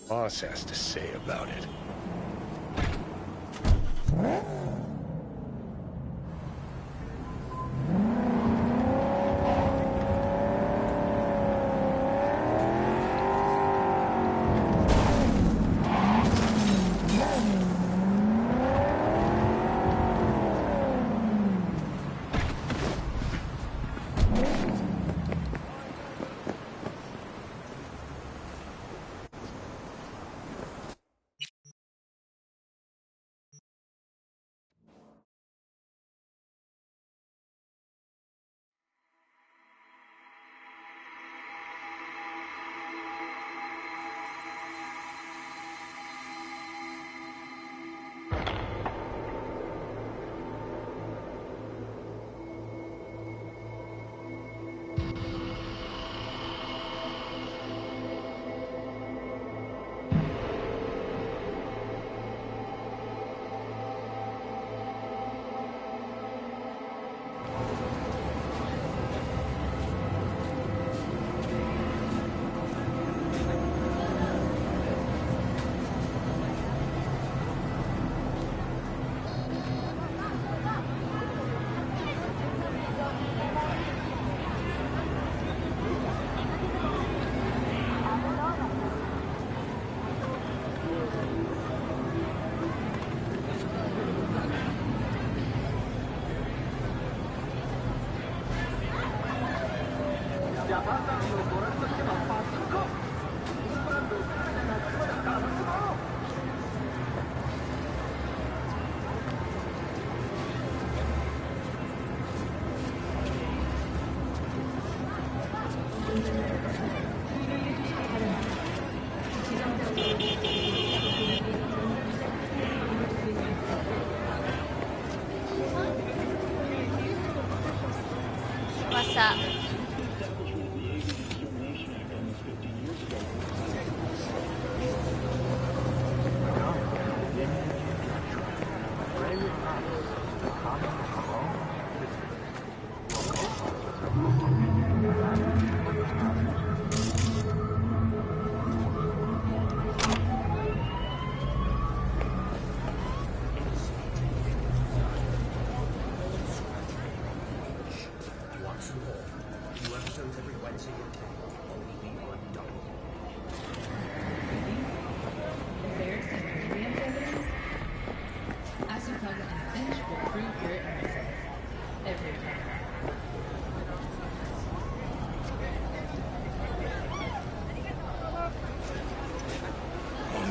Boss has to say about it. What's up?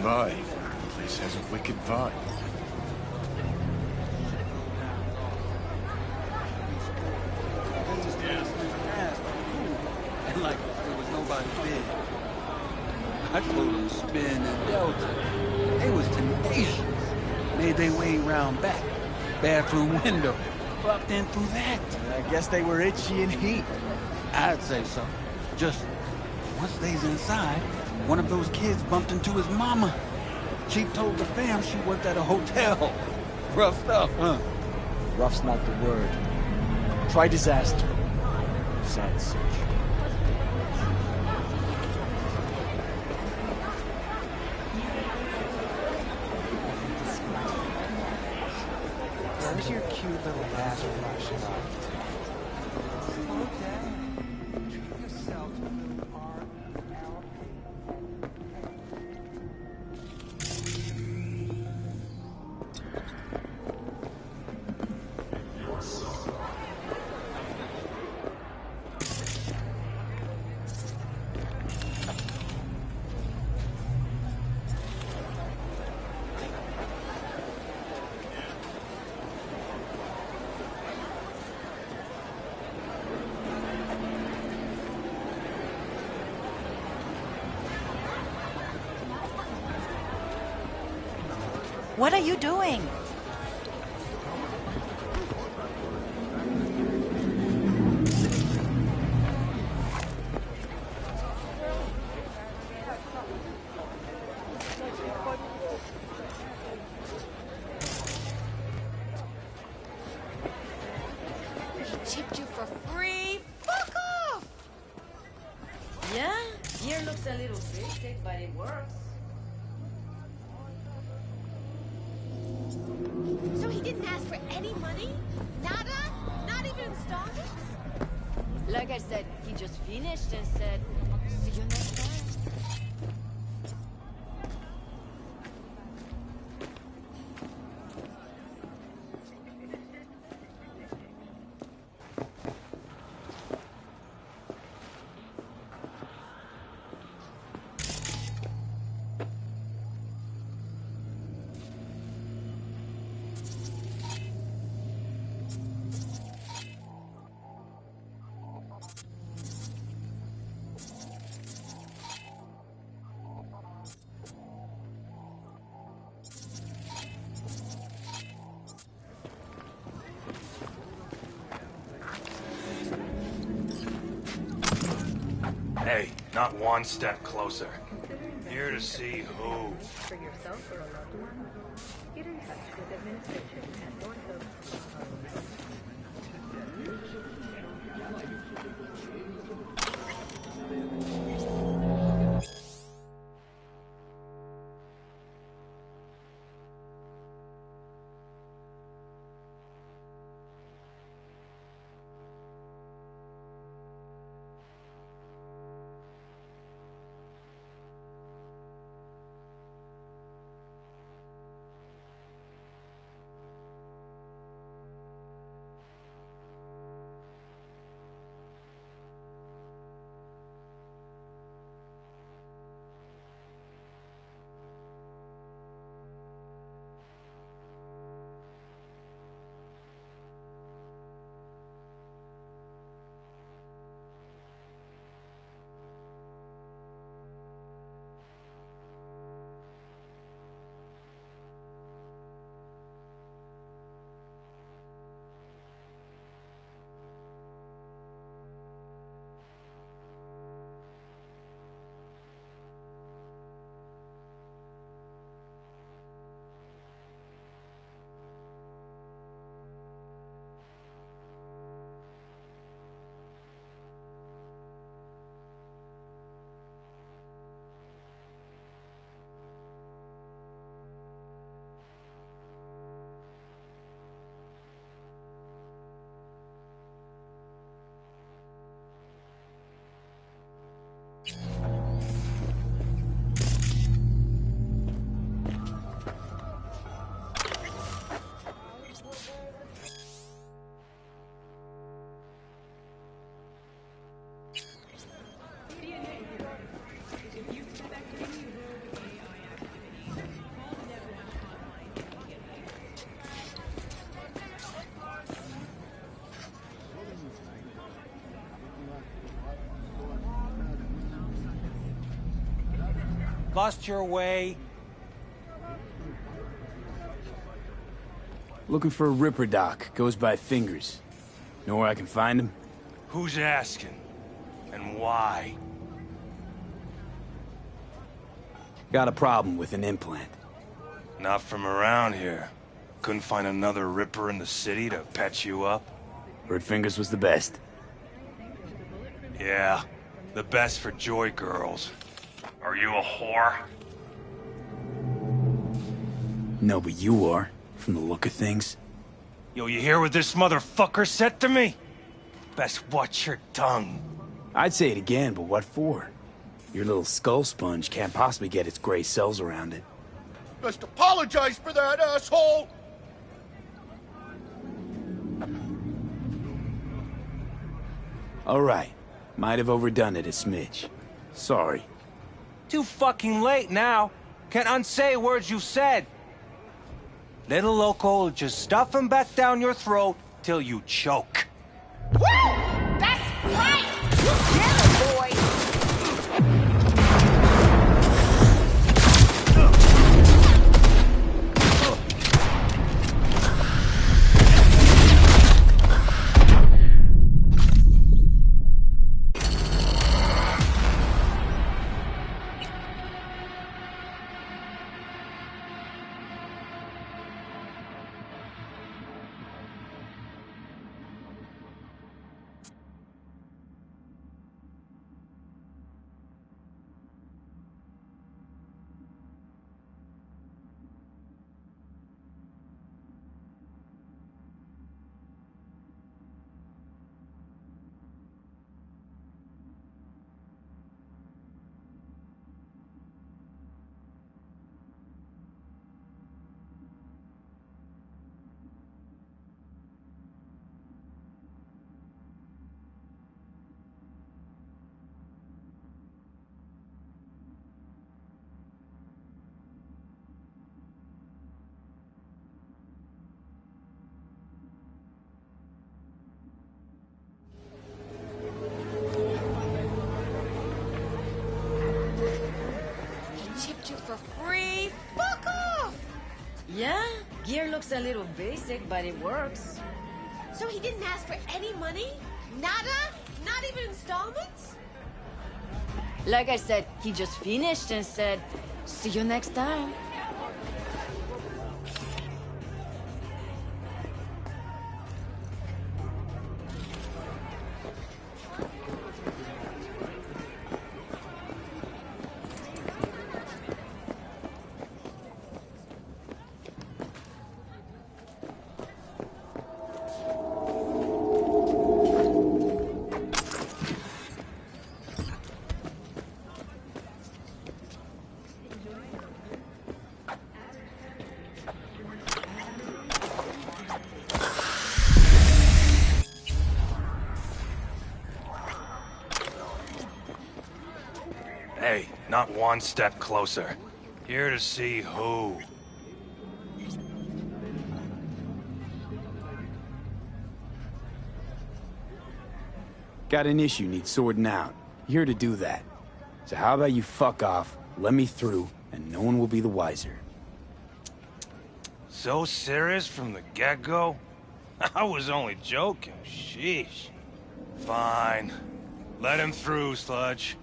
My, the place has a wicked vibe. And like there was nobody there. I told them spin and delta. They was tenacious. Made their way round back. Bathroom window. Bumped in through that. I guess they were itchy and heat. I'd say so. Just once they's inside, one of those kids bumped into his mama. She told the fam she worked at a hotel. Rough stuff, huh? Rough's not the word. Try disaster. Sad search. Where's your cute little ass flashing light? Okay. Treat yourself to a little What are you doing? Tipped you for free? Fuck off! Yeah, gear looks a little basic, but it works. didn't ask for any money? Nada? Not even installments? Like I said, he just finished and said, see you next time. Hey, not one step closer. Here to see who. For yourself or a loved one, get in touch with administration at North Oak. Lost your way? Looking for a Ripper doc. Goes by Fingers. Know where I can find him? Who's asking? And why? Got a problem with an implant. Not from around here. Couldn't find another Ripper in the city to patch you up? Heard Fingers was the best. Yeah, the best for joy girls. Are you a whore? No, but you are, from the look of things. Yo, you hear what this motherfucker said to me? Best watch your tongue. I'd say it again, but what for? Your little skull sponge can't possibly get its gray cells around it. Best apologize for that, asshole! All right. Might have overdone it a smidge. Sorry. Too fucking late now. Can't unsay words you said. Little loco will just stuff him back down your throat till you choke. Woo! That's right! Yeah, boy! looks a little basic, but it works. So he didn't ask for any money? Nada? Not even installments? Like I said, he just finished and said, see you next time. Hey, not one step closer. Here to see who? Got an issue needs sorting out. You're here to do that. So how about you fuck off, let me through, and no one will be the wiser. So serious from the get-go? I was only joking, sheesh. Fine. Let him through, Sludge.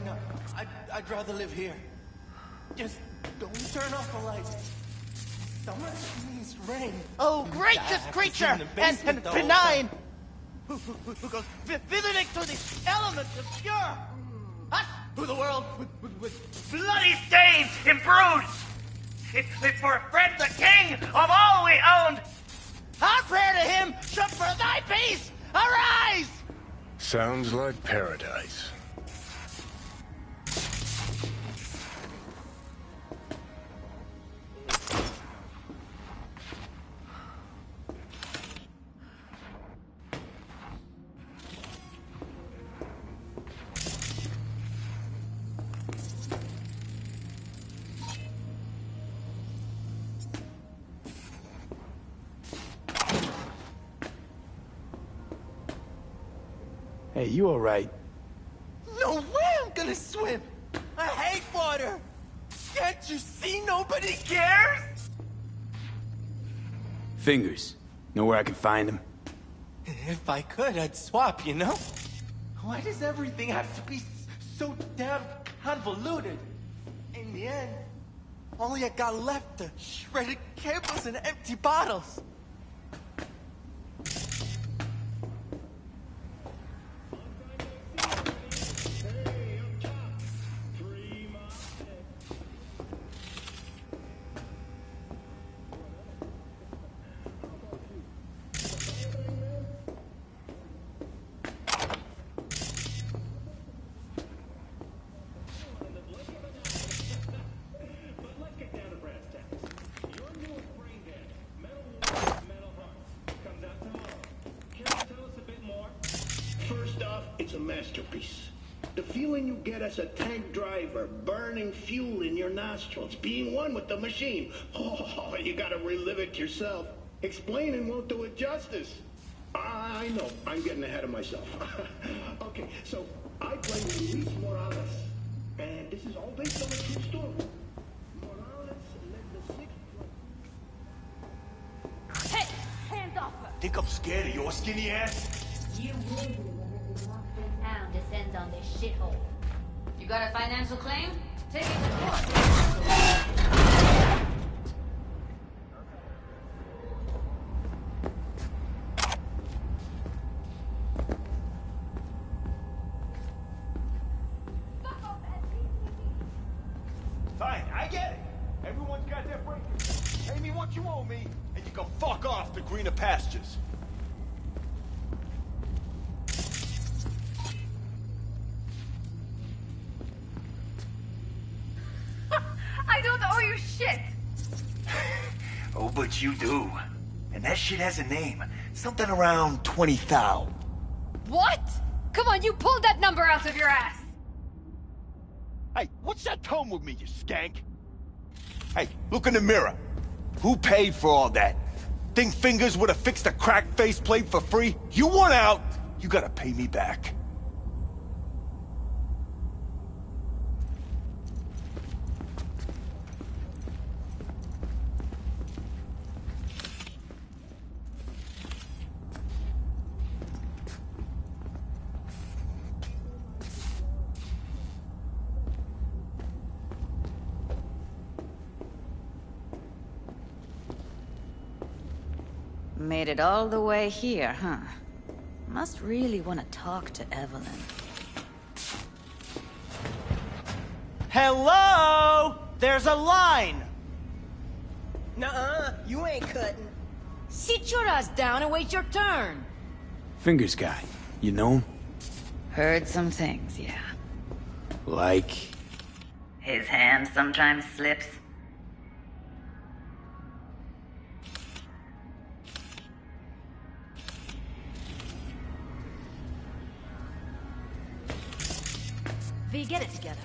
No, I'd rather live here. Just don't turn off the lights. Summer means rain. Oh, gracious creature! And benign! Who goes visiting through the elements obscure? Us, who the world with bloody stains imbrued! If for a friend the king of all we owned, our prayer to him should for thy peace arise! Sounds like paradise. Hey, you alright? No way I'm gonna swim! I hate water! Can't you see nobody cares? Fingers. Know where I can find them? If I could, I'd swap, you know? Why does everything have to be so damn convoluted? In the end, all I got left are shredded cables and empty bottles. First off, it's a masterpiece. The feeling you get as a tank driver, burning fuel in your nostrils, being one with the machine. Oh, you gotta relive it yourself. Explaining won't do it justice. I know, I'm getting ahead of myself. Okay, so I play Luis Morales, and this is all based on a true story. Morales led the sixth... Hey! Hands off her! Think I'm scared of your skinny ass? You will be when the last town descends on this shithole. You got a financial claim? Take it to court. Fine, I get it. Everyone's got their breakers. Pay me what you owe me, and you can fuck off to greener pastures. I don't owe you shit! Oh, but you do. And that shit has a name. Something around 20,000. What? Come on, you pulled that number out of your ass! Hey, what's that tone with me, you skank? Hey, look in the mirror. Who paid for all that? Think Fingers would have fixed a cracked faceplate for free? You want out, you gotta pay me back. Made it all the way here, huh? Must really want to talk to Evelyn. Hello? There's a line! Nuh-uh, you ain't cutting. Sit your ass down and wait your turn. Fingers guy. You know him? Heard some things, yeah. Like... His hand sometimes slips. V, get it together.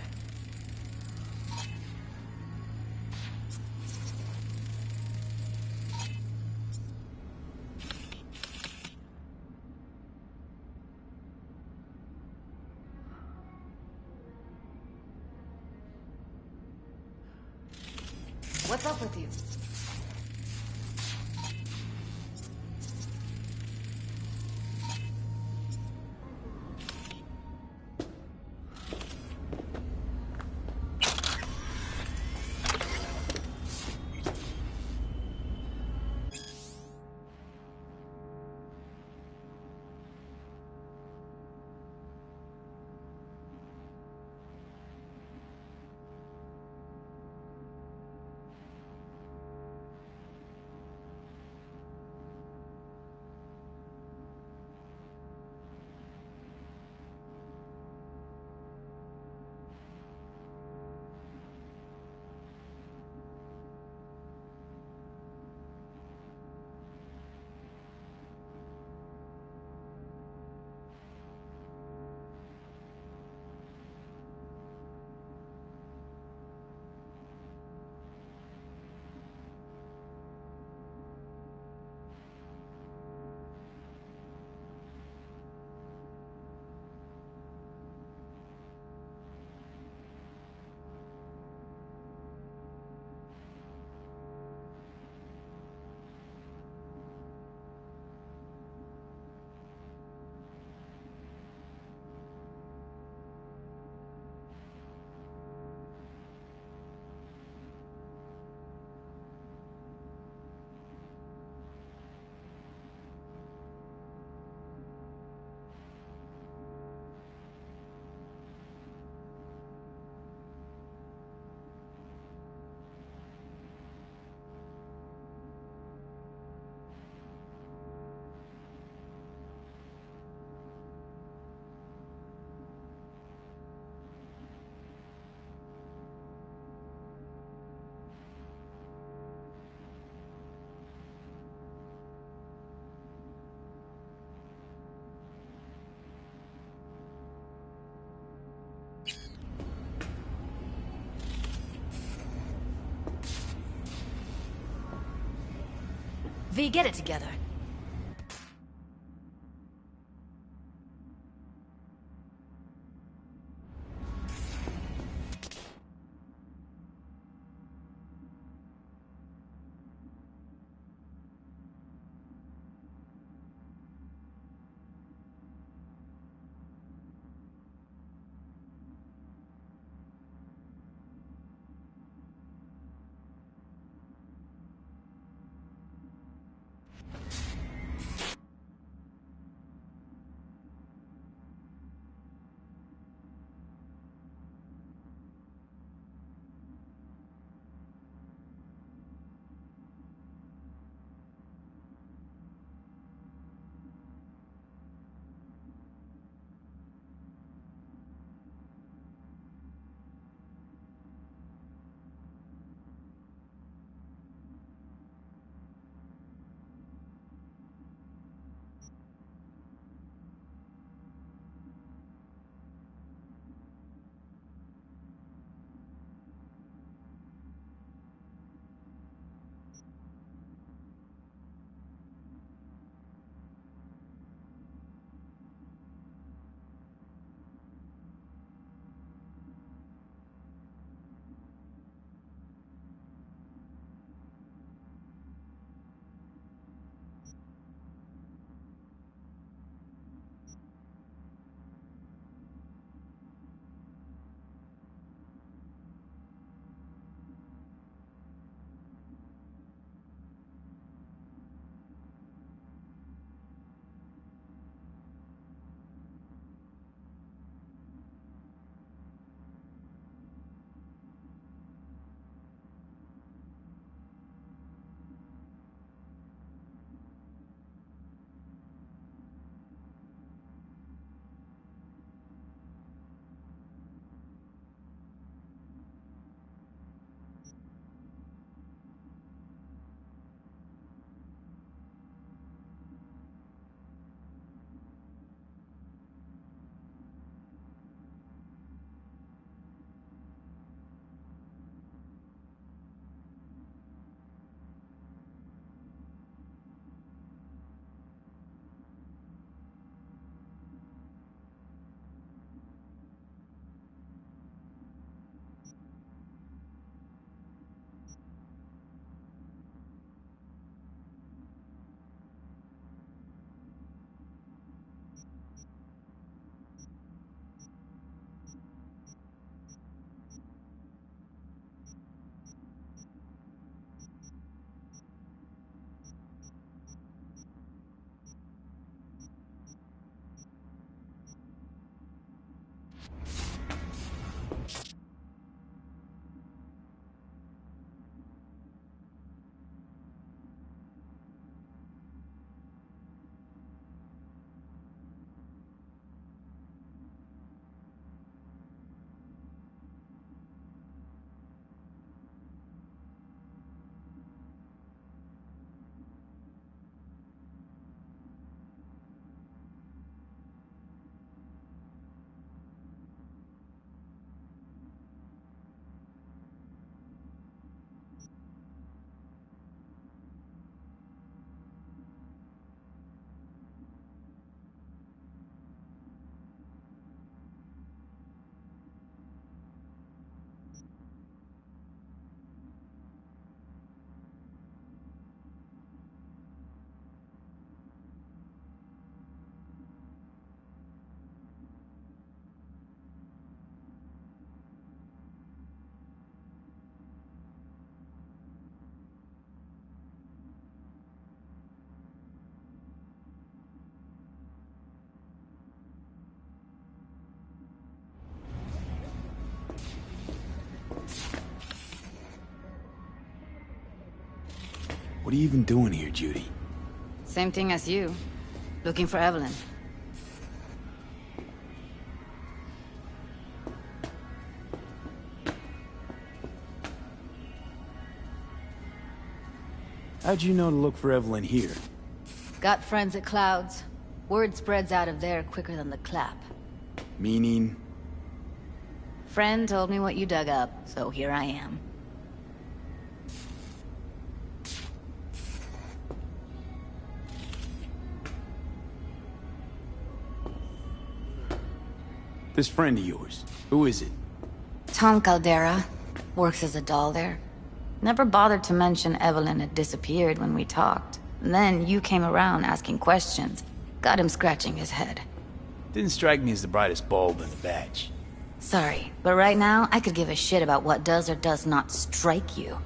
What's up with you? V, get it together. What are you even doing here, Judy? Same thing as you. Looking for Evelyn. How'd you know to look for Evelyn here? Got friends at Clouds. Word spreads out of there quicker than the clap. Meaning? Friend told me what you dug up, so here I am. This friend of yours, who is it? Tom Caldera. Works as a doll there. Never bothered to mention Evelyn had disappeared when we talked. And then you came around asking questions. Got him scratching his head. Didn't strike me as the brightest bulb in the batch. Sorry, but right now, I could give a shit about what does or does not strike you.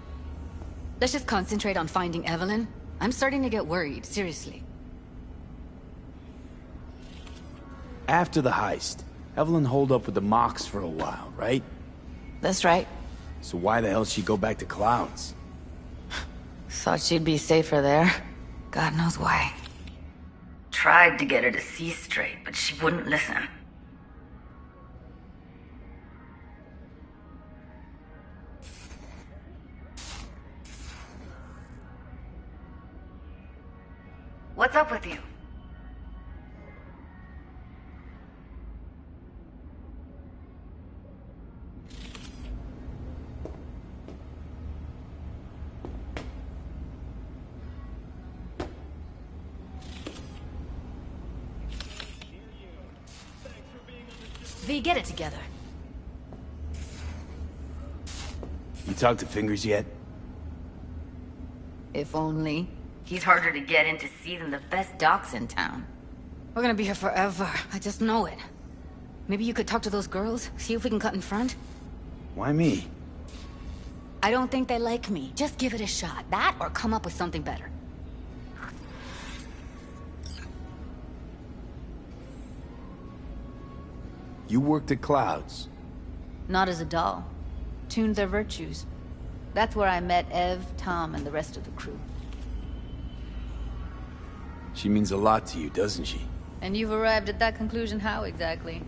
Let's just concentrate on finding Evelyn. I'm starting to get worried, seriously. After the heist, Evelyn holed up with the Mox for a while, right? That's right. So why the hell did she go back to Clouds? Thought she'd be safer there. God knows why. Tried to get her to see straight, but she wouldn't listen. What's up with you? V, get it together. You talked to Fingers yet? If only. He's harder to get in to see than the best docs in town. We're gonna be here forever. I just know it. Maybe you could talk to those girls, see if we can cut in front? Why me? I don't think they like me. Just give it a shot. That or come up with something better. You worked at Clouds. Not as a doll. Tuned their virtues. That's where I met Ev, Tom, and the rest of the crew. She means a lot to you, doesn't she? And you've arrived at that conclusion how exactly?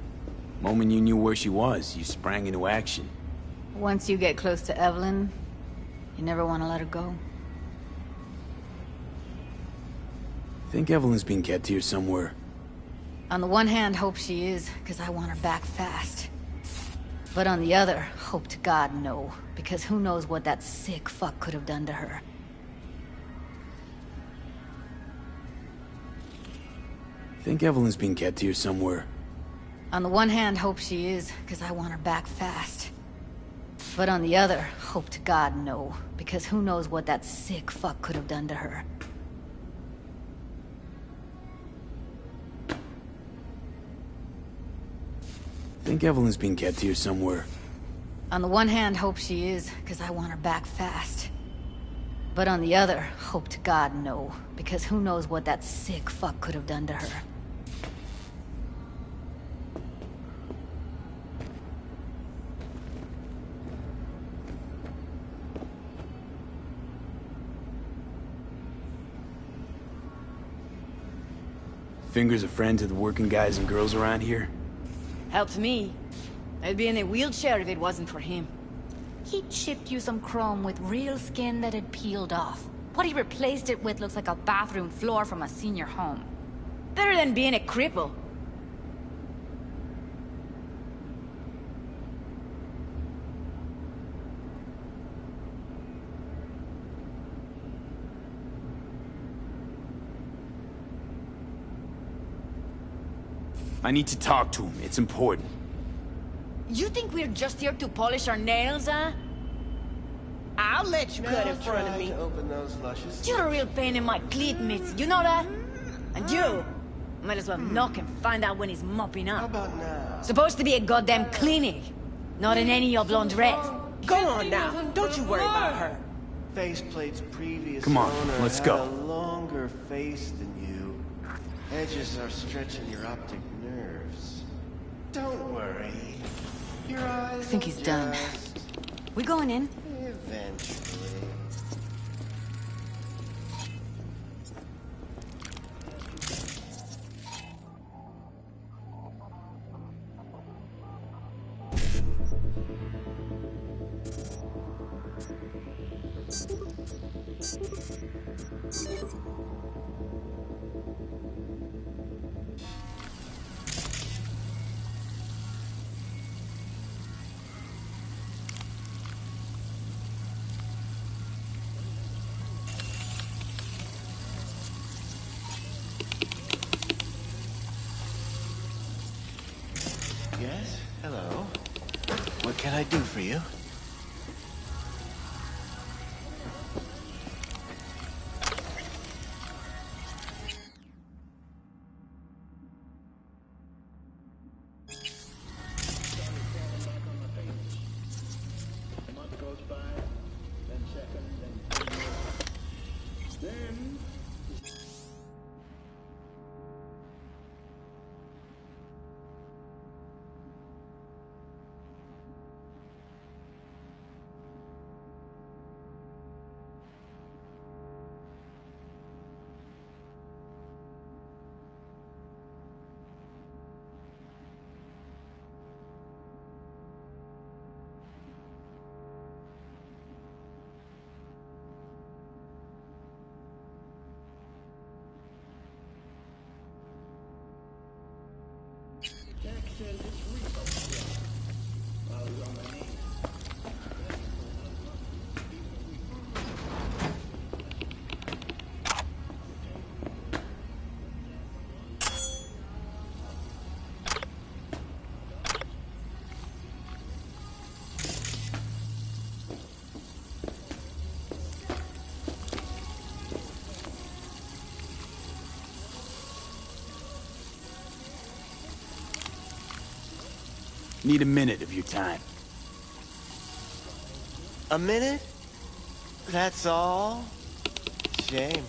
Moment you knew where she was, you sprang into action. Once you get close to Evelyn, you never want to let her go. Think Evelyn's being kept here somewhere. On the one hand, hope she is, because I want her back fast. But on the other, hope to God no, because who knows what that sick fuck could have done to her. Think Evelyn's being kept here somewhere. On the one hand, hope she is, because I want her back fast. But on the other, hope to God no, because who knows what that sick fuck could have done to her. Think Evelyn's being kept here somewhere. On the one hand, hope she is, because I want her back fast. But on the other, hope to God no, because who knows what that sick fuck could have done to her. Fingers a friend to the working guys and girls around here? Helped me. I'd be in a wheelchair if it wasn't for him. He chipped you some chrome with real skin that had peeled off. What he replaced it with looks like a bathroom floor from a senior home. Better than being a cripple. I need to talk to him. It's important. You think we're just here to polish our nails, huh? I'll let you cut in front of me. Open those luscious. You're a real pain in my cleat mitts, you know that? And you might as well knock and find out when he's mopping up. How about now? Supposed to be a goddamn clinic, not in any oblong red. Go on now. Don't you worry about her. Faceplate's previous Come on, owner let's had go. a longer face than you. Edges are stretching your optic nerves. Don't worry. Your eyes I think he's will done. just We going in? eventually. Yes? Hello? What can I do for you? A month goes by, then second, then 3 more. Then Jack says it's repo. I was on my knees. Need a minute of your time. A minute? That's all? Shame.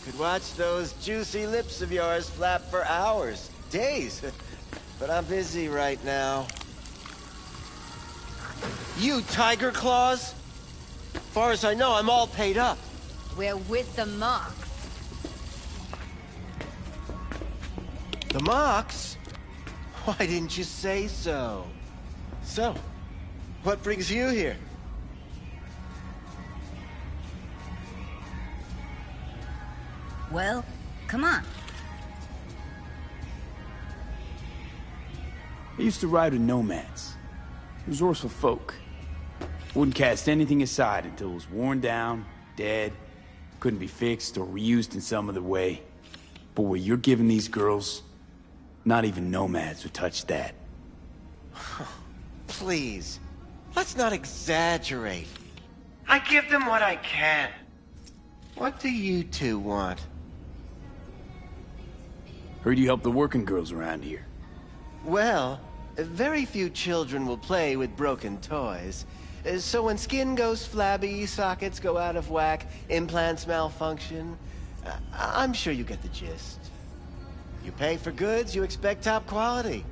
Could watch those juicy lips of yours flap for hours, days. But I'm busy right now. You Tiger Claws? Far as I know, I'm all paid up. We're with the Mox. The Mox? Why didn't you say so? So, what brings you here? Well, come on. I used to ride with nomads. Resourceful folk. Wouldn't cast anything aside until it was worn down, dead, couldn't be fixed or reused in some other way. But what you're giving these girls, not even nomads would touch that. Please, let's not exaggerate. I give them what I can. What do you two want? Heard you help the working girls around here. Well, very few children will play with broken toys. So when skin goes flabby, sockets go out of whack, implants malfunction, I'm sure you get the gist. You pay for goods, you expect top quality.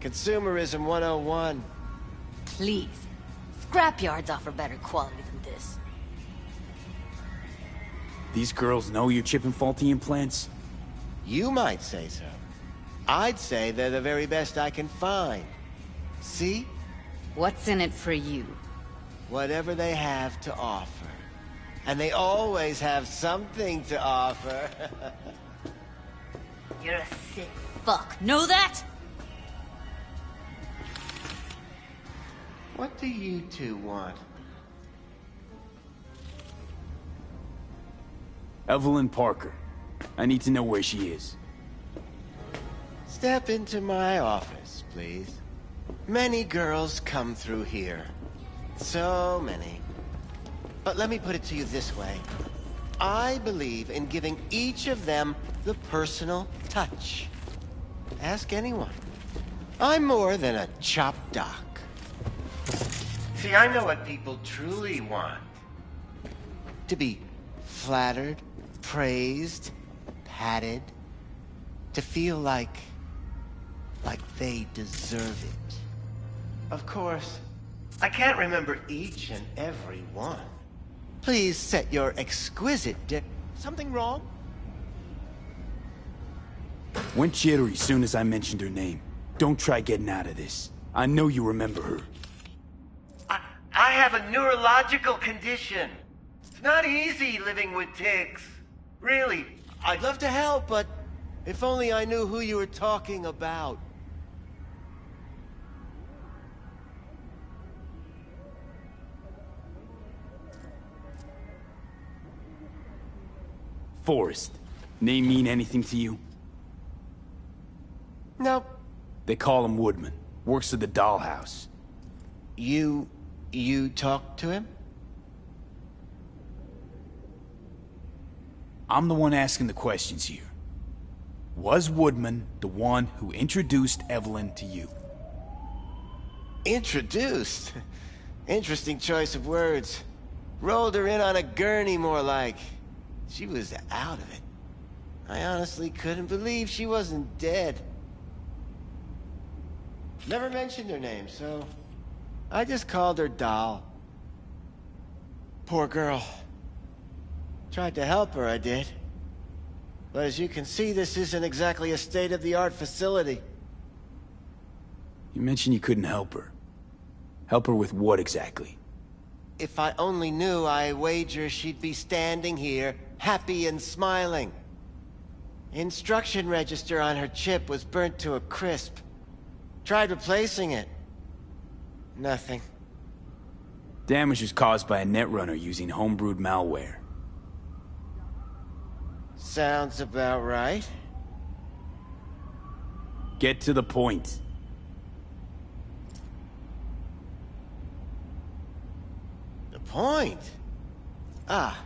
Consumerism 101. Please. Scrapyards offer better quality than this. These girls know you're chipping faulty implants? You might say so. I'd say they're the very best I can find. See? What's in it for you? Whatever they have to offer. And they always have something to offer. You're a sick fuck. Know that? What do you two want? Evelyn Parker. I need to know where she is. Step into my office, please. Many girls come through here. So many. But let me put it to you this way. I believe in giving each of them the personal touch. Ask anyone. I'm more than a chop doc. See, I know what people truly want. To be flattered, praised, patted. To feel like they deserve it. Of course, I can't remember each and every one. Please set your exquisite Something wrong? Went jittery soon as I mentioned her name. Don't try getting out of this. I know you remember her. I have a neurological condition. It's not easy living with tics. Really, I'd love to help, but if only I knew who you were talking about. Forrest. Name mean anything to you? Nope. They call him Woodman. Works at the dollhouse. You talked to him? I'm the one asking the questions here. Was Woodman the one who introduced Evelyn to you? Introduced? Interesting choice of words. Rolled her in on a gurney, more like. She was out of it. I honestly couldn't believe she wasn't dead. Never mentioned her name, so I just called her Doll. Poor girl. Tried to help her, I did. But as you can see, this isn't exactly a state-of-the-art facility. You mentioned you couldn't help her. Help her with what exactly? If I only knew, I wager she'd be standing here, happy and smiling. Instruction register on her chip was burnt to a crisp. Tried replacing it. Nothing. Damage was caused by a netrunner using homebrewed malware. Sounds about right. Get to the point. The point? Ah,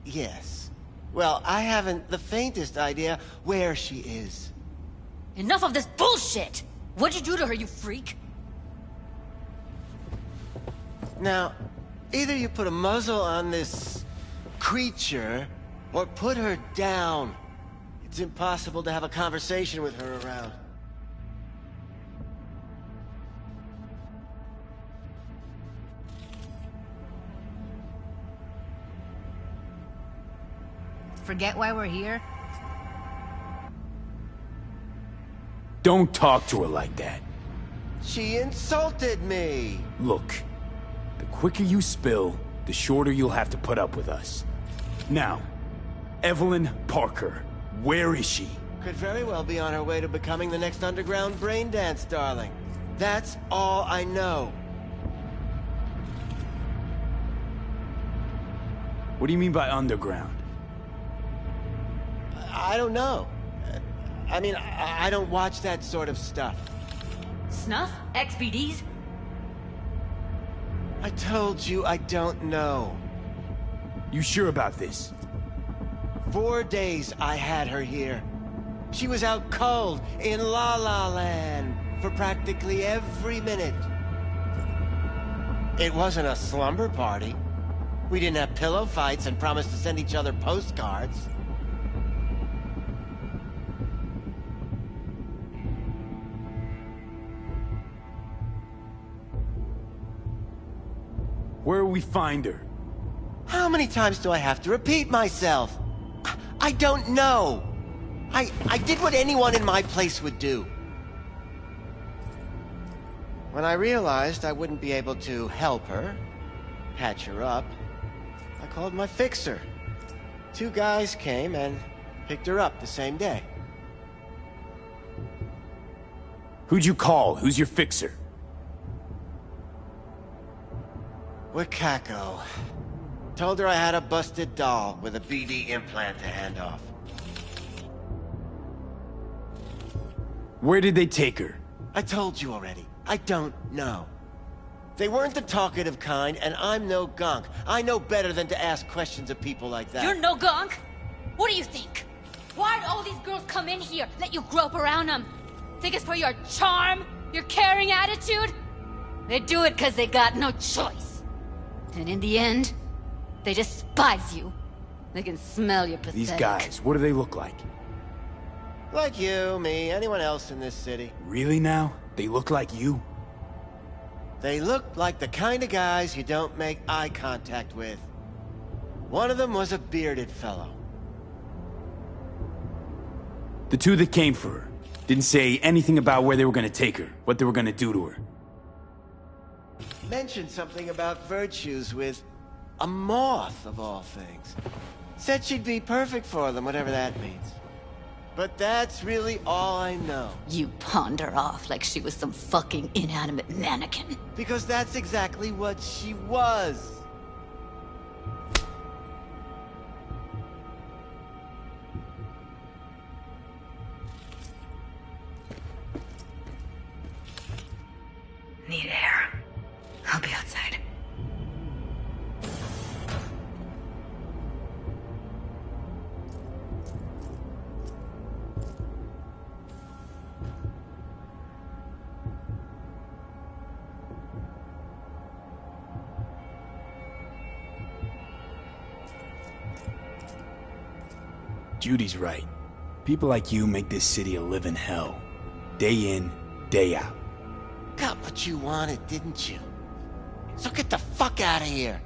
yes. Well, I haven't the faintest idea where she is. Enough of this bullshit! What'd you do to her, you freak? Now, either you put a muzzle on this creature, or put her down. It's impossible to have a conversation with her around. Forget why we're here? Don't talk to her like that. She insulted me! Look, the quicker you spill, the shorter you'll have to put up with us. Now, Evelyn Parker, where is she? Could very well be on her way to becoming the next underground braindance darling. That's all I know. What do you mean by underground? I don't know. I mean, I don't watch that sort of stuff. Snuff? XBDs? I told you I don't know. You sure about this? 4 days I had her here. She was out cold in La La Land for practically every minute. It wasn't a slumber party. We didn't have pillow fights and promised to send each other postcards. Where will we find her? How many times do I have to repeat myself? I don't know. I did what anyone in my place would do. When I realized I wouldn't be able to help her, patch her up, I called my fixer. 2 guys came and picked her up the same day. Who'd you call? Who's your fixer? Wakako. Told her I had a busted doll with a BD implant to hand off. Where did they take her? I told you already. I don't know. They weren't the talkative kind, and I'm no gunk. I know better than to ask questions of people like that. You're no gunk? What do you think? Why'd all these girls come in here, let you grope around them? Think it's for your charm? Your caring attitude? They do it because they got no choice. And in the end, they despise you. They can smell your pathetic. These guys, what do they look like? Like you, me, anyone else in this city. Really now? They look like you? They look like the kind of guys you don't make eye contact with. One of them was a bearded fellow. The 2 that came for her didn't say anything about where they were gonna take her, what they were gonna do to her. Mentioned something about virtues with a moth, of all things. Said she'd be perfect for them, whatever that means. But that's really all I know. You pawned her off like she was some fucking inanimate mannequin. Because that's exactly what she was. Need air. I'll be outside. Judy's right. People like you make this city a living hell. Day in, day out. Got what you wanted, didn't you? So get the fuck out of here.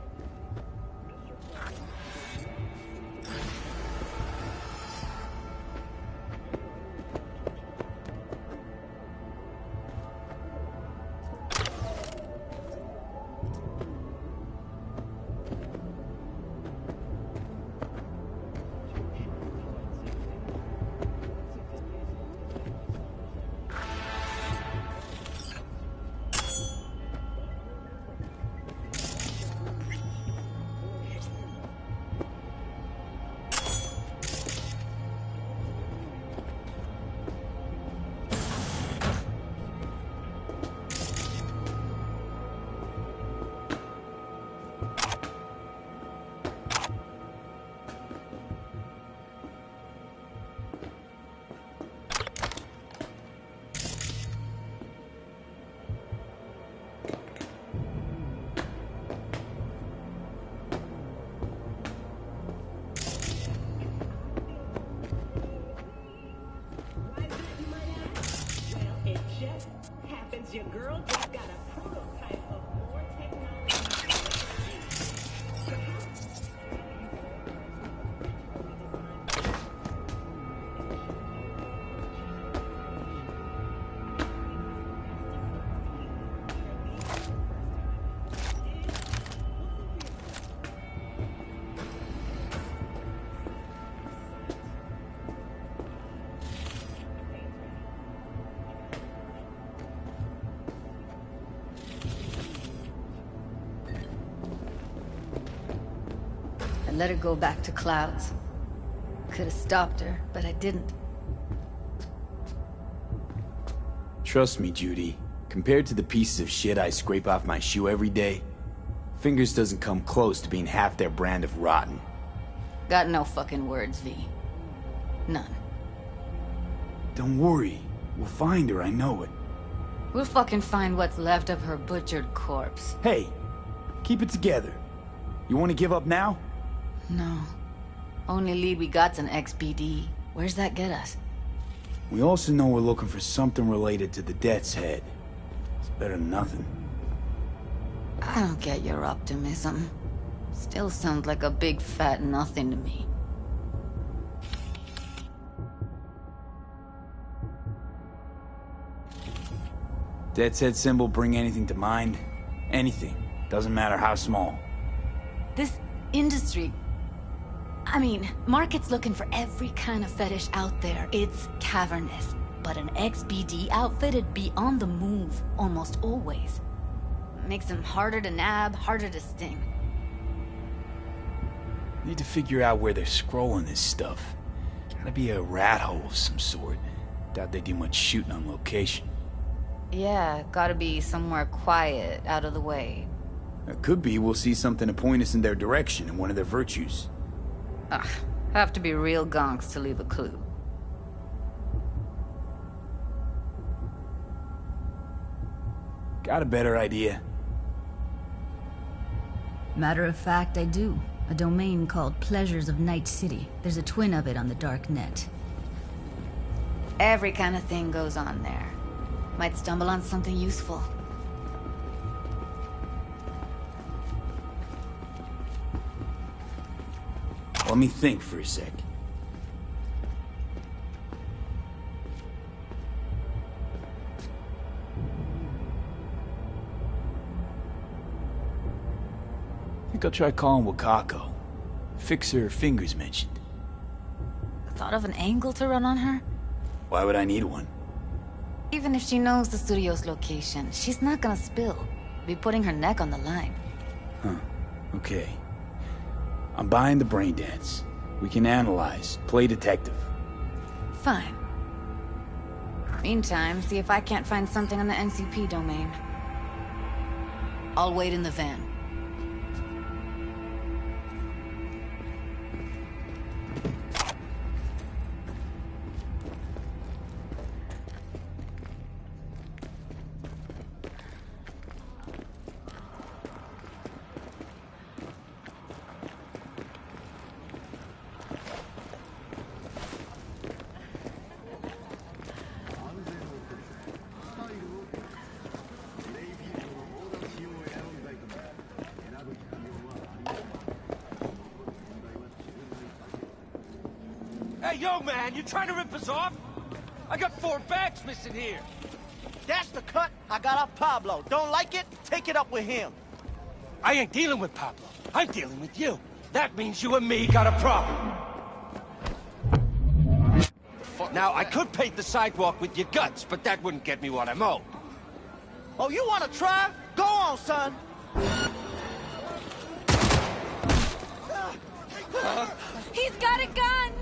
Your girl just got a prototype of more technology. I let her go back to Clouds. Could have stopped her, but I didn't. Trust me, Judy. Compared to the pieces of shit I scrape off my shoe every day, Fingers doesn't come close to being half their brand of rotten. Got no fucking words, V. None. Don't worry. We'll find her, I know it. We'll fucking find what's left of her butchered corpse. Hey, keep it together. You want to give up now? No. Only lead we got's an XBD. Where's that get us? We also know we're looking for something related to the Death's Head. It's better than nothing. I don't get your optimism. Still sounds like a big fat nothing to me. Dead set symbol bring anything to mind? Anything. Doesn't matter how small. This industry... I mean, market's looking for every kind of fetish out there. It's cavernous. But an XBD outfitted be on the move, almost always. Makes them harder to nab, harder to sting. Need to figure out where they're scrolling this stuff. Gotta be a rat hole of some sort. Doubt they do much shooting on location. Yeah, gotta be somewhere quiet, out of the way. It could be we'll see something to point us in their direction and one of their virtues. Ugh, have to be real gonks to leave a clue. Got a better idea? Matter of fact, I do. A domain called Pleasures of Night City. There's a twin of it on the dark net. Every kind of thing goes on there. Might stumble on something useful. Let me think for a sec. Think I'll try calling Wakako. Fix her fingers mentioned. Thought of an angle to run on her? Why would I need one? Even if she knows the studio's location, she's not gonna spill. Be putting her neck on the line. Huh. Okay. I'm buying the brain dance. We can analyze, play detective. Fine. Meantime, see if I can't find something on the NCP domain. I'll wait in the van. Hey, yo, man, you trying to rip us off? I got 4 bags missing here. That's the cut I got off Pablo. Don't like it? Take it up with him. I ain't dealing with Pablo. I'm dealing with you. That means you and me got a problem. Now, I could paint the sidewalk with your guts, but that wouldn't get me what I'm owed. Oh, you want to try? Go on, son. He's got a gun!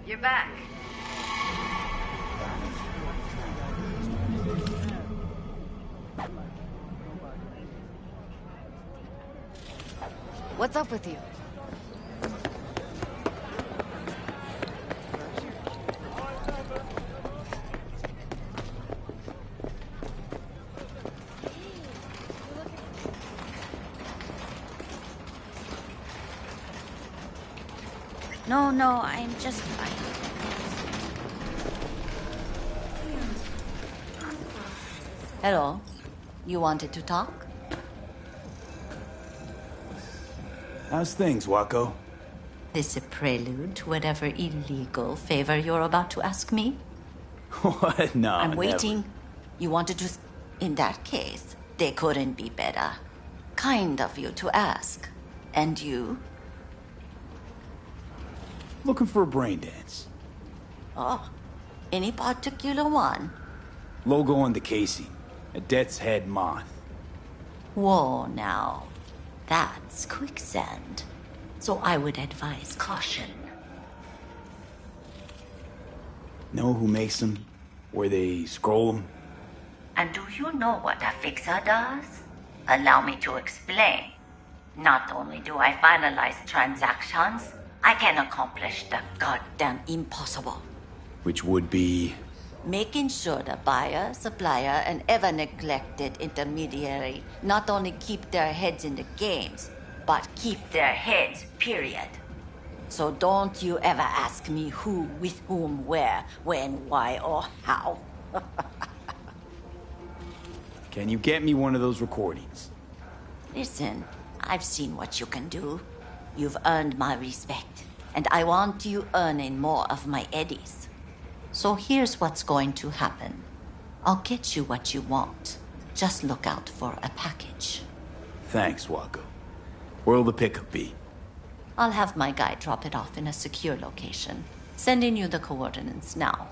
You're back. What's up with you? No, I'm just fine. Hello. You wanted to talk? How's things, Wako? This a prelude to whatever illegal favor you're about to ask me? What? No, I'm never. waiting. You wanted to... In that case, they couldn't be better. Kind of you to ask. And you? Looking for a brain dance. Oh, any particular one? Logo on the casing. A death's head moth. Whoa, now. That's quicksand. So I would advise caution. Know who makes them? Where they scroll them? And do you know what a fixer does? Allow me to explain. Not only do I finalize transactions, I can accomplish the goddamn impossible. Which would be... Making sure the buyer, supplier, and ever neglected intermediary not only keep their heads in the games, but keep their heads, period. So don't you ever ask me who, with whom, where, when, why, or how. Can you get me one of those recordings? Listen, I've seen what you can do. You've earned my respect, and I want you earning more of my eddies. So here's what's going to happen. I'll get you what you want. Just look out for a package. Thanks, Wacko. Where'll the pickup be? I'll have my guy drop it off in a secure location. Sending you the coordinates now.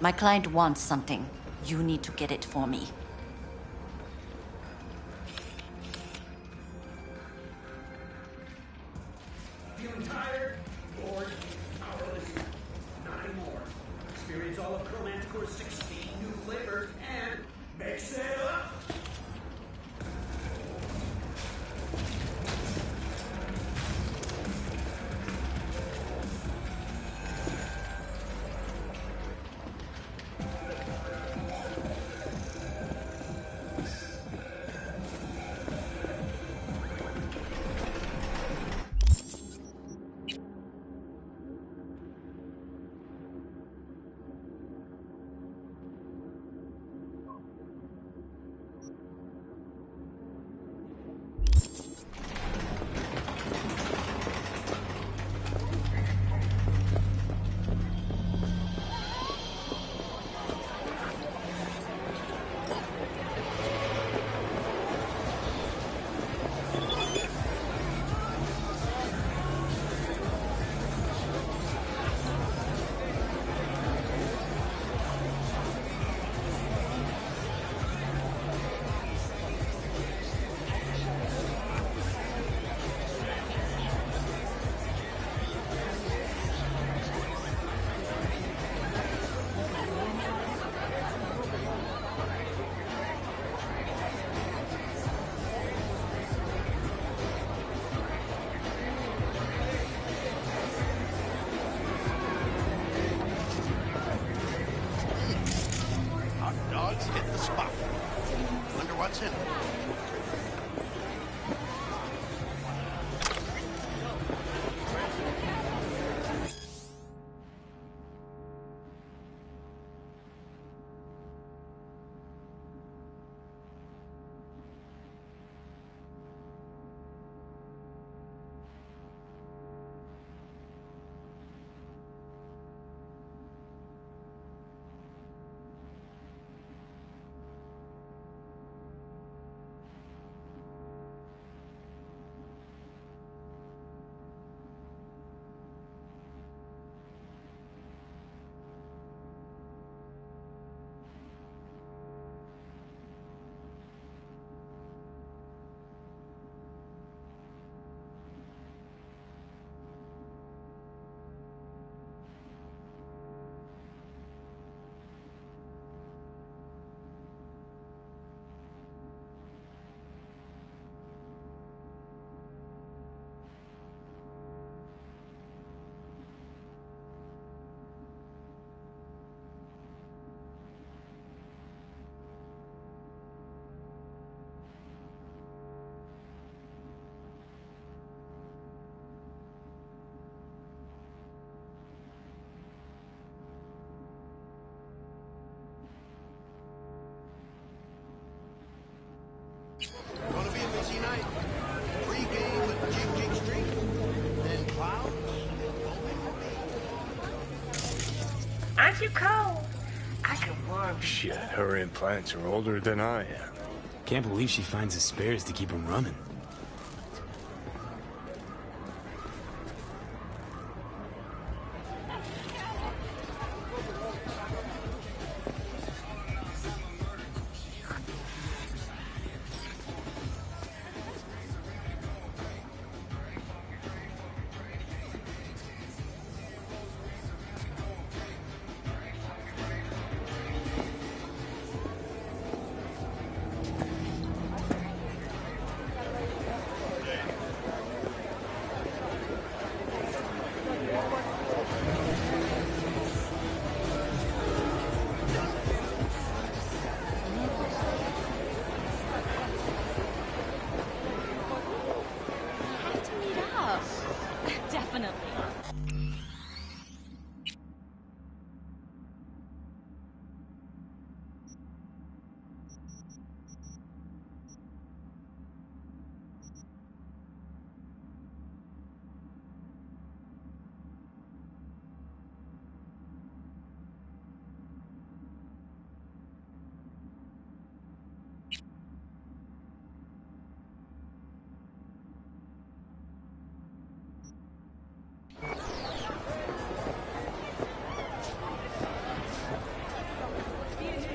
My client wants something. You need to get it for me. Feeling tired, bored, powerless? Not anymore. Experience all of Chromanticore's 16 new flavors and mix it up! busy night. Pre-game with Jig Street, then clouds. Aren't you cold? I can warm. Shit, her implants are older than I am. Can't believe she finds the spares to keep him running. Definitely.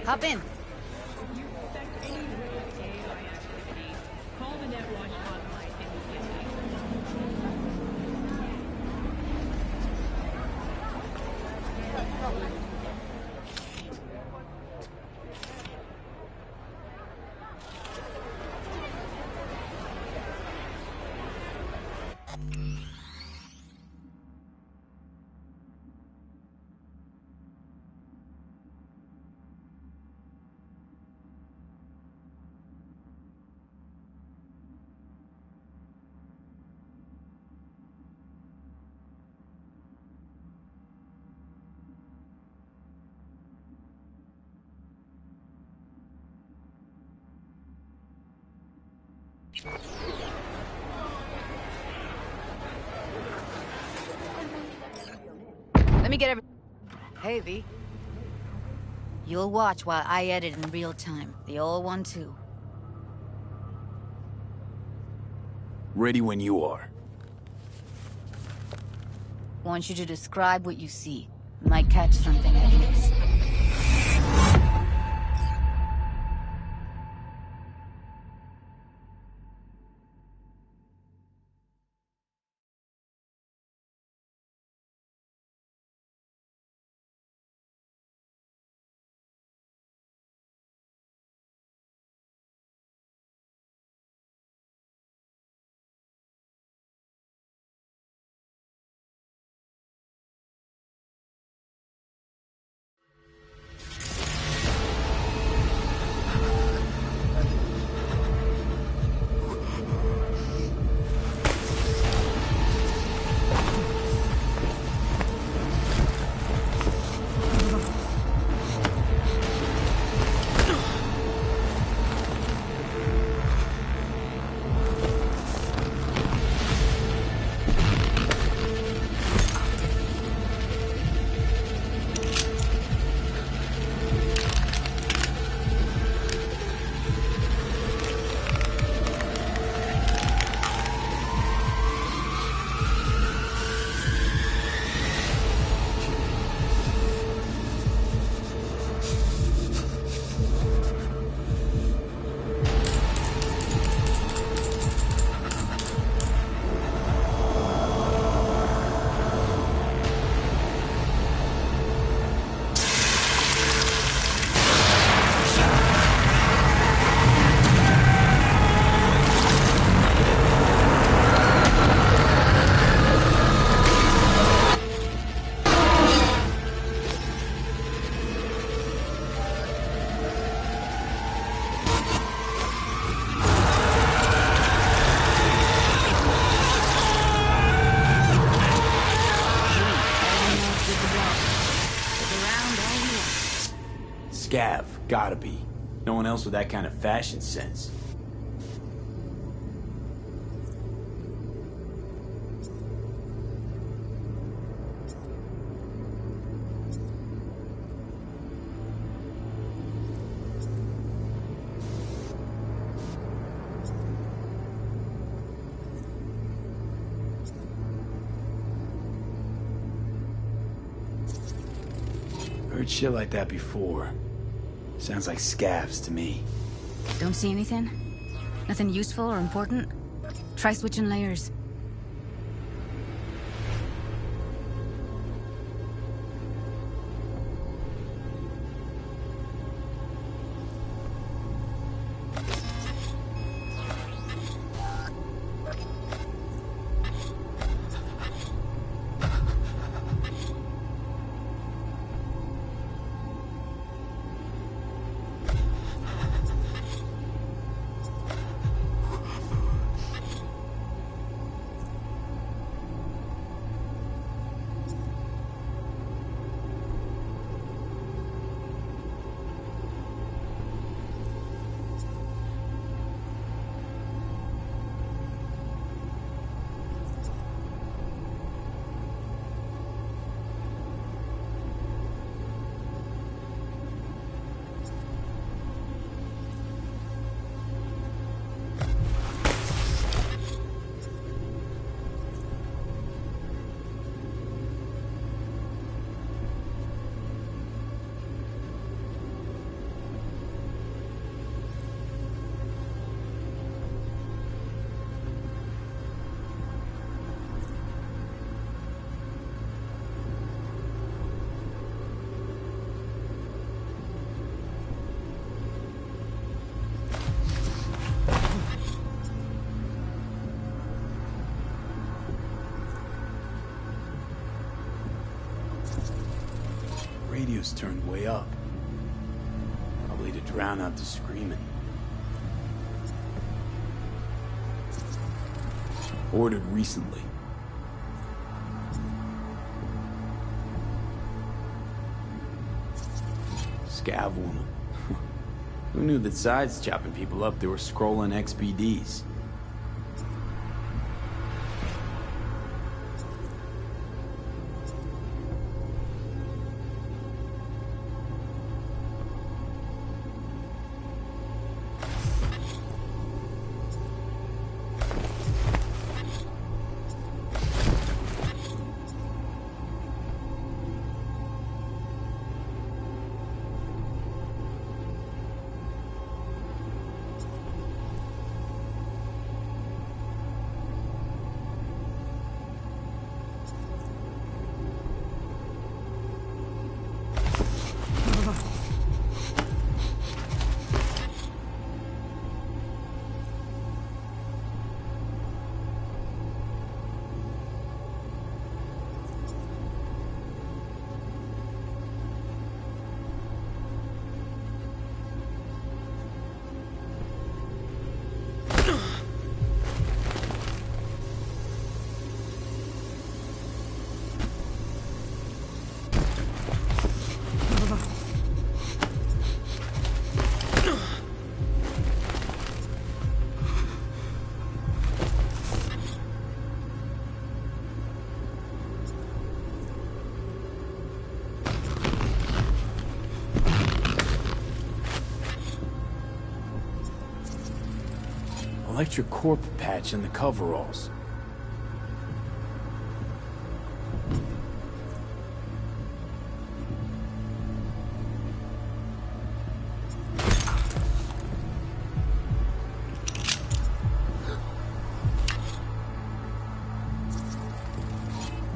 Hop in. Call the Netwatch hotline Let me get every... Hey, V. You'll watch while I edit in real time. The old one, too. Ready when you are. Want you to describe what you see. Might catch something I miss. Scav, gotta be. No one else with that kind of fashion sense. Heard shit like that before. Sounds like scavs to me. Don't see anything? Nothing useful or important? Try switching layers. Radio's turned way up. Probably to drown out the screaming. Ordered recently. Scav woman. Who knew that sides chopping people up, they were scrolling XPDs? Electric corp patch in the coveralls.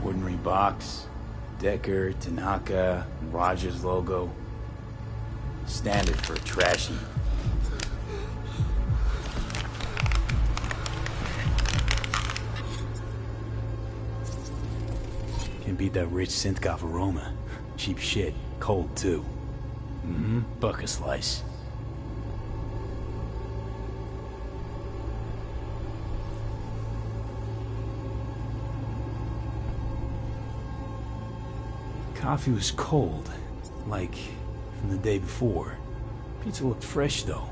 Ordinary box, Decker, Tanaka, and Rogers logo. Standard for a trashy. Can't beat that rich Synthkov aroma. Cheap shit. Cold, too. Mm-hmm. Bucket slice. Coffee was cold. Like from the day before. Pizza looked fresh, though.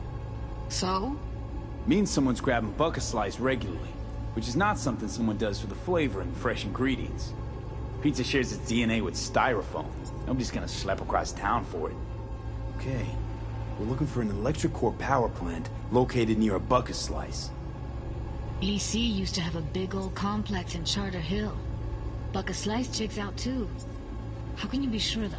So? Means someone's grabbing bucket slice regularly. Which is not something someone does for the flavor and fresh ingredients. Pizza shares its DNA with styrofoam. Nobody's gonna schlep across town for it. Okay, we're looking for an electric core power plant located near a bucket slice. EC used to have a big old complex in Charter Hill. Bucket Slice checks out too. How can you be sure, though?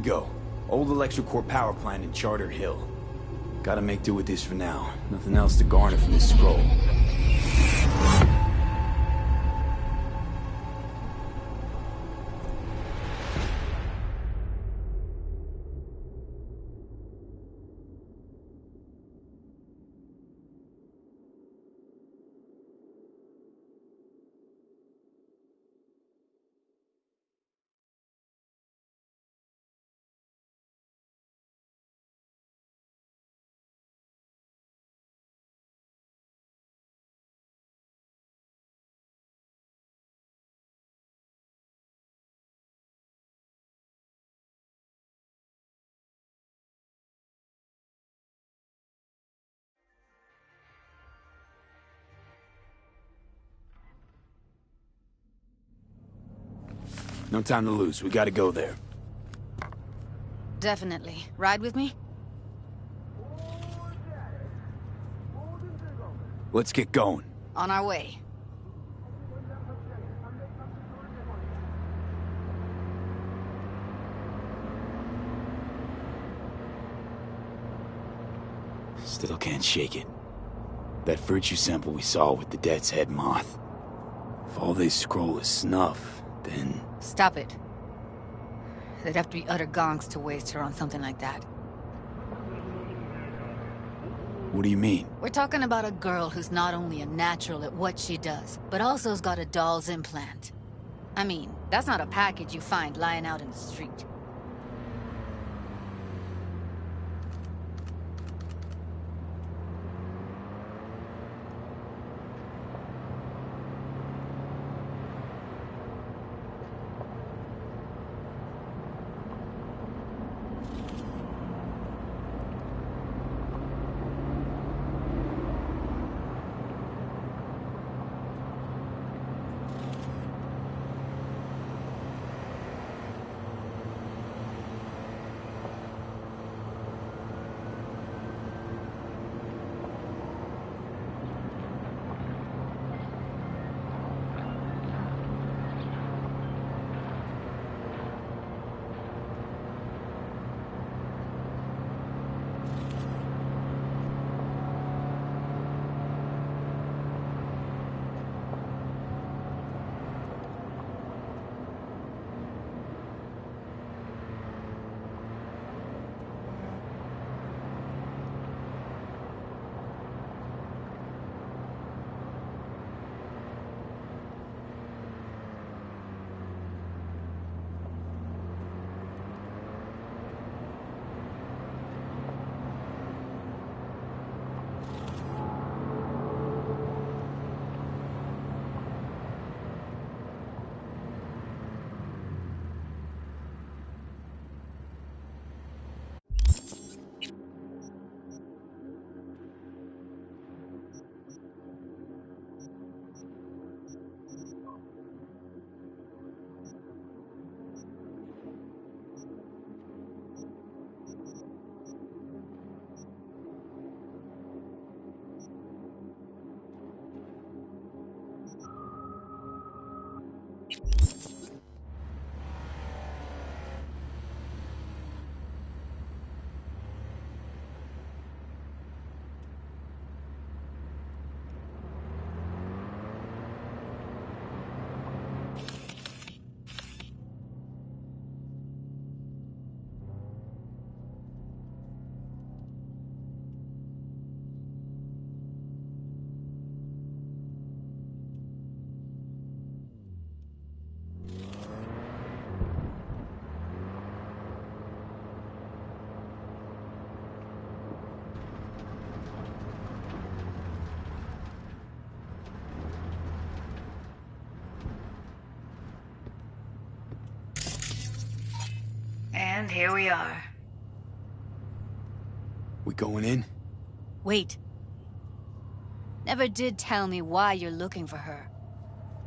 go. Old electrical power plant in Charter Hill. Gotta make do with this for now. Nothing else to garner from this scroll. No time to lose. We gotta go there. Definitely. Ride with me? Let's get going. On our way. Still can't shake it. That virtue sample we saw with the Death's Head moth. If all they scroll is snuff, then... Stop it. They'd have to be utter gonks to waste her on something like that. What do you mean? We're talking about a girl who's not only a natural at what she does, but also's got a doll's implant. I mean, that's not a package you find lying out in the street. And here we are. We going in? Wait. Never did tell me why you're looking for her.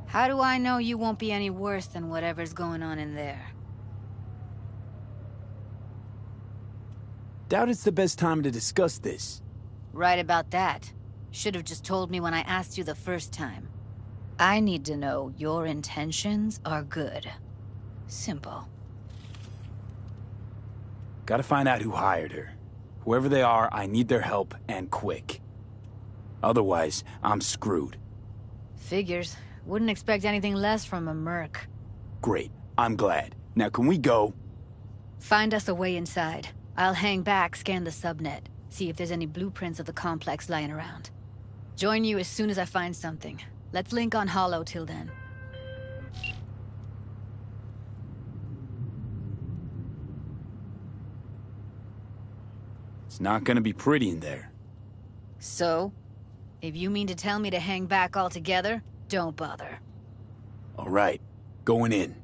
How do I know you won't be any worse than whatever's going on in there? Doubt it's the best time to discuss this. Right about that. Should have just told me when I asked you the first time. I need to know your intentions are good. Simple. Gotta find out who hired her. Whoever they are, I need their help, and quick. Otherwise, I'm screwed. Figures. Wouldn't expect anything less from a merc. Great. I'm glad. Now can we go? Find us a way inside. I'll hang back, scan the subnet. See if there's any blueprints of the complex lying around. Join you as soon as I find something. Let's link on Hollow till then. It's not gonna be pretty in there. So? If you mean to tell me to hang back altogether, don't bother. All right. Going in.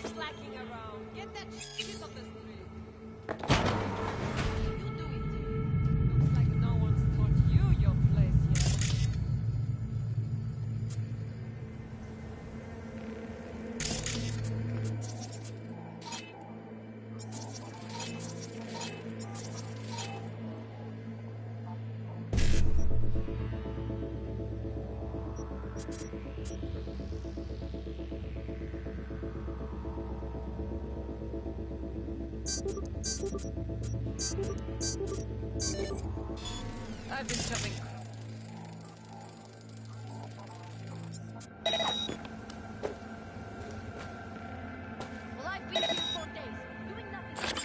Slacking around. Get that shit off the street. You do it. Looks like no one's taught you your place yet. I've been shopping. Well, I've been here 4 days, doing nothing.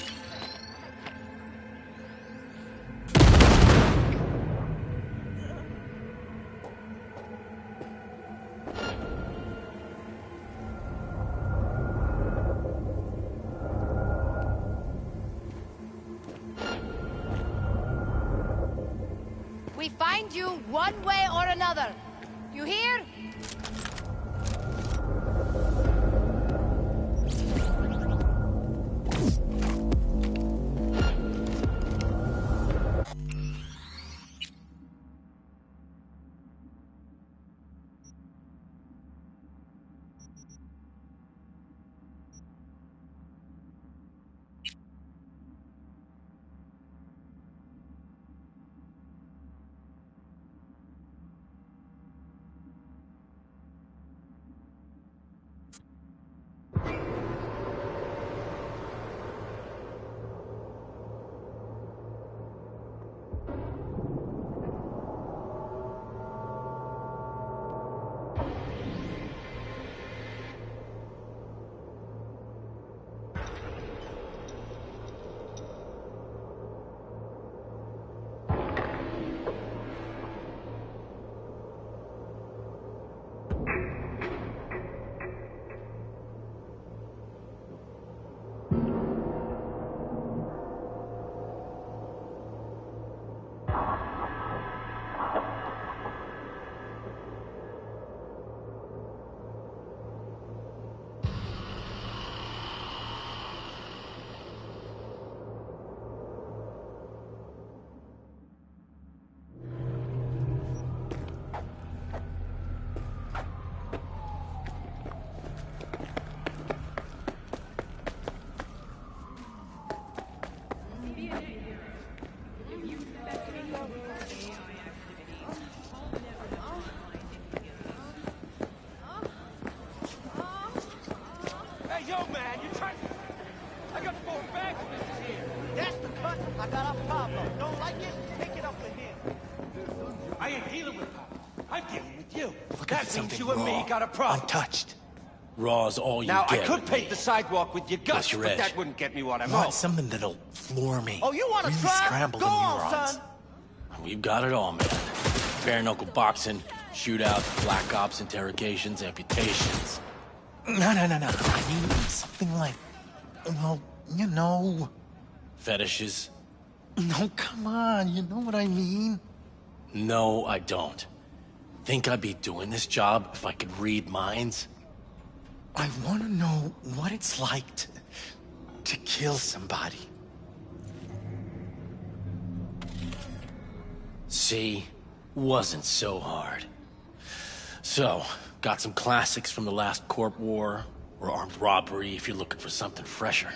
We find you one way or another. You hear? looking That for something means you and me raw, got a problem. untouched. Raw's all you Now, I get could with paint me. the sidewalk with your guts, What's your but edge? that wouldn't get me what I I want. want something that'll floor me. Oh, you want to really try? scramble Go the on, neurons. son. We've got it all, man. Bare knuckle boxing, shootouts, black ops, interrogations, amputations. No. I mean something like, well, you know. Fetishes? No, come on, you know what I mean? No, I don't. Think I'd be doing this job if I could read minds? I want to know what it's like to kill somebody. See? Wasn't so hard. So, got some classics from the last Corp War, or armed robbery if you're looking for something fresher.